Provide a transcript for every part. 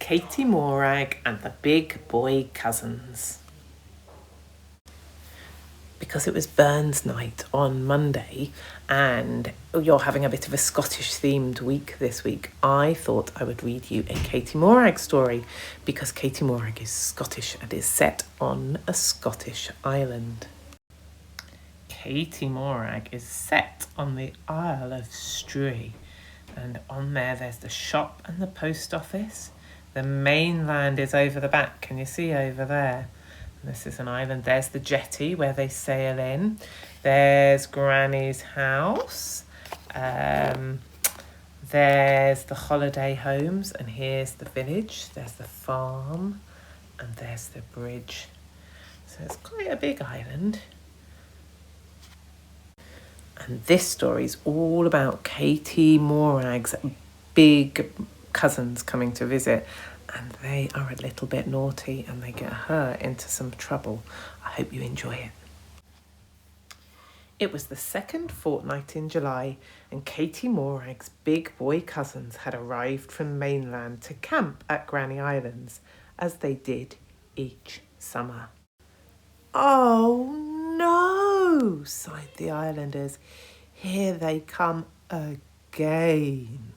Katie Morag and the Big Boy Cousins. Because it was Burns night on Monday and you're having a bit of a Scottish themed week this week, I thought I would read you a Katie Morag story because Katie Morag is Scottish and is set on a Scottish island. Katie Morag is set on the Isle of Stray, and on there's the shop and the post office. The mainland is over the back, can you see over there? This is an island. There's the jetty where they sail in. There's Granny's house. There's the holiday homes, and here's the village. There's the farm, and there's the bridge. So it's quite a big island. And this story's all about Katie Morag's big cousins coming to visit, and they are a little bit naughty and they get her into some trouble. I hope you enjoy it. It was the second fortnight in July, and Katie Morag's big boy cousins had arrived from mainland to camp at Granny Islands, as they did each summer. "Oh no," sighed the islanders. "Here they come again."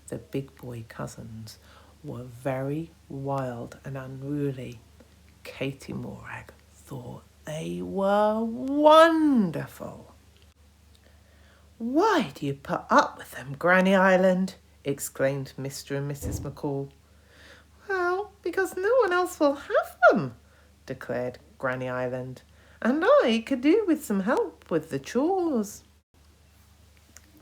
The big boy cousins were very wild and unruly. Katie Morag thought they were wonderful. "Why do you put up with them, Granny Island?" exclaimed Mr. and Mrs. McCall. "Well, because no one else will have them," declared Granny Island, "and I could do with some help with the chores."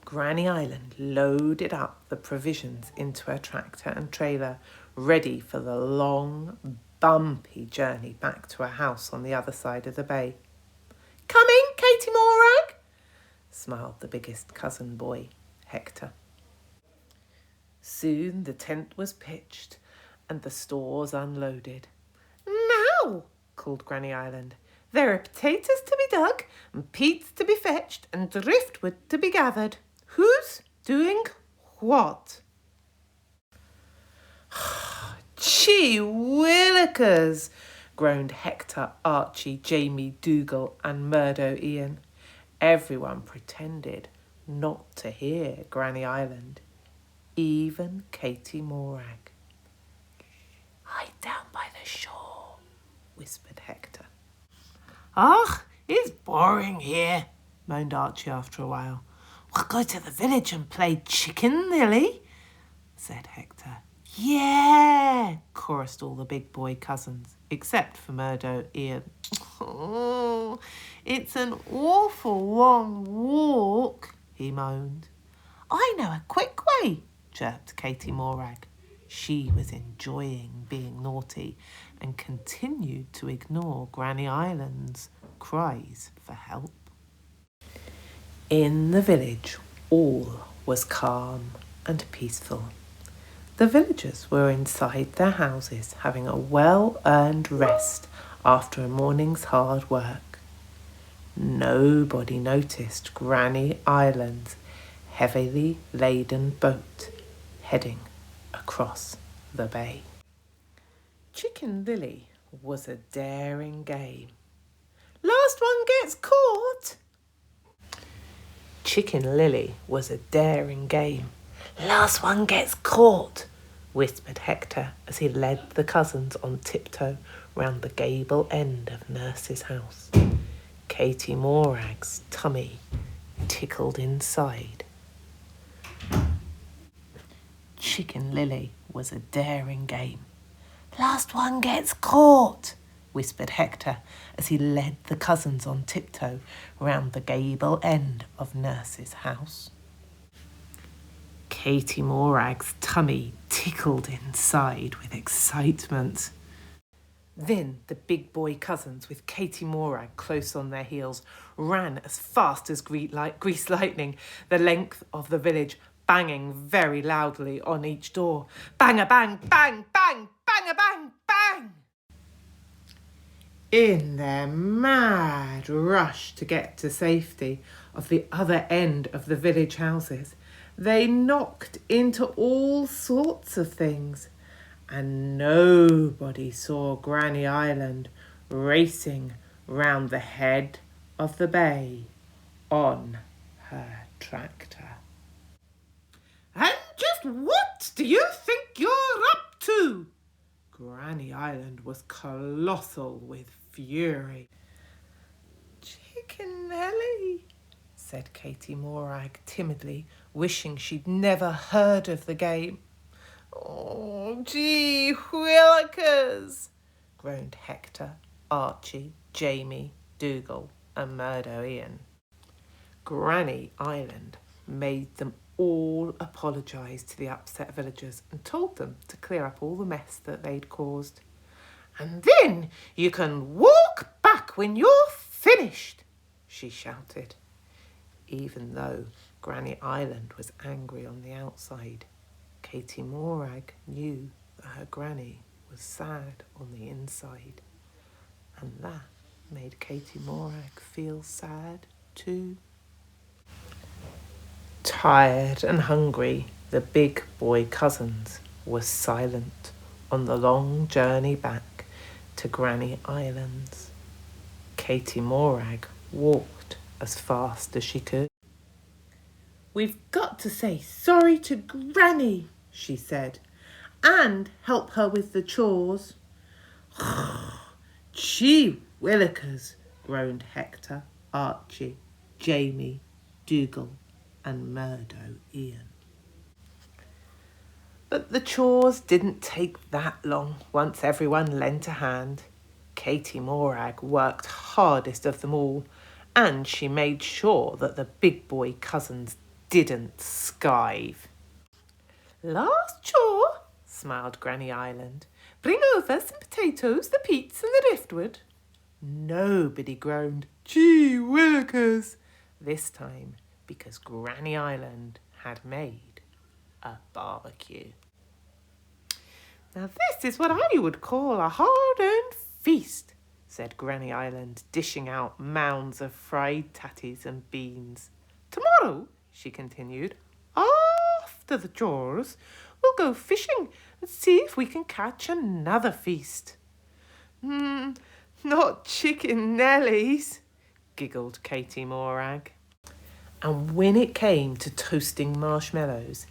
Granny Island loaded up the provisions into her tractor and trailer, ready for the long, bumpy journey back to her house on the other side of the bay. "Coming, Katie Morag?" smiled the biggest cousin boy, Hector. Soon the tent was pitched and the stores unloaded. "Now," called Granny Island, "there are potatoes to be dug and peats to be fetched and driftwood to be gathered. Who's doing what?" "Gee willikers," groaned Hector, Archie, Jamie, Dougal and Murdo Ian. Everyone pretended not to hear Granny Island, even Katie Morag. "Hide down by the shore," whispered Hector. "Ugh, it's boring here," moaned Archie after a while. "We'll go to the village and play chicken, Lily," said Hector. "Yeah," chorused all the big boy cousins, except for Murdo Ian. "Oh, it's an awful long walk," he moaned. "I know a quick way," chirped Katie Morag. She was enjoying being naughty and continued to ignore Granny Island's cries for help. In the village, all was calm and peaceful. The villagers were inside their houses having a well-earned rest after a morning's hard work. Nobody noticed Granny Island's heavily laden boat heading across the bay. Chicken Lily was a daring game. "Last one gets caught." Chicken Lily was a daring game. "Last one gets caught," whispered Hector as he led the cousins on tiptoe round the gable end of Nurse's house. Katie Morag's tummy tickled inside. Chicken Lily was a daring game. "Last one gets caught," whispered Hector as he led the cousins on tiptoe round the gable end of Nurse's house. Katie Morag's tummy tickled inside with excitement. Then the big boy cousins, with Katie Morag close on their heels, ran as fast as grease lightning the length of the village, banging very loudly on each door. Bang-a-bang, bang, bang, bang-a-bang, bang! In their mad rush to get to safety of the other end of the village houses, they knocked into all sorts of things and nobody saw Granny Island racing round the head of the bay on her tractor. "And just what do you think you're up to?" Granny Island was colossal with fury. "Chicken Nelly," said Katie Morag timidly, wishing she'd never heard of the game. "Oh, gee willikers," groaned Hector, Archie, Jamie, Dougal and Murdo Ian. Granny Island made them all apologise to the upset villagers and told them to clear up all the mess that they'd caused. "And then you can walk back when you're finished," she shouted, even though Granny Island was angry on the outside. Katie Morag knew that her granny was sad on the inside, and that made Katie Morag feel sad too. Tired and hungry, the big boy cousins were silent on the long journey back to Granny Islands. Katie Morag walked as fast as she could. "We've got to say sorry to Granny," she said, "and help her with the chores." "Gee willikers," groaned Hector, Archie, Jamie, Dougal and Murdo Ian. But the chores didn't take that long once everyone lent a hand. Katie Morag worked hardest of them all, and she made sure that the big boy cousins didn't skive. "Last chore," smiled Granny Island. "Bring over some potatoes, the peats and the driftwood." Nobody groaned, "Gee willikers," this time, because Granny Island had made a barbecue. "Now this is what I would call a hard-earned feast," said Granny Island, dishing out mounds of fried tatties and beans. "Tomorrow," she continued, "after the chores, we'll go fishing and see if we can catch another feast." "Not Chicken Nellies," giggled Katie Morag. And when it came to toasting marshmallows,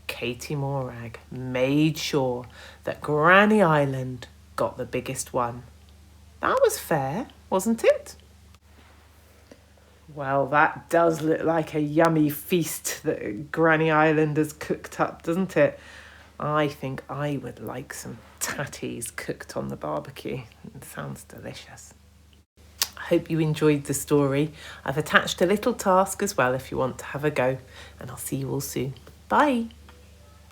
Katie Morag made sure that Granny Island got the biggest one. That was fair, wasn't it? Well, that does look like a yummy feast that Granny Island has cooked up, doesn't it? I think I would like some tatties cooked on the barbecue. It sounds delicious. I hope you enjoyed the story. I've attached a little task as well if you want to have a go, and I'll see you all soon. Bye.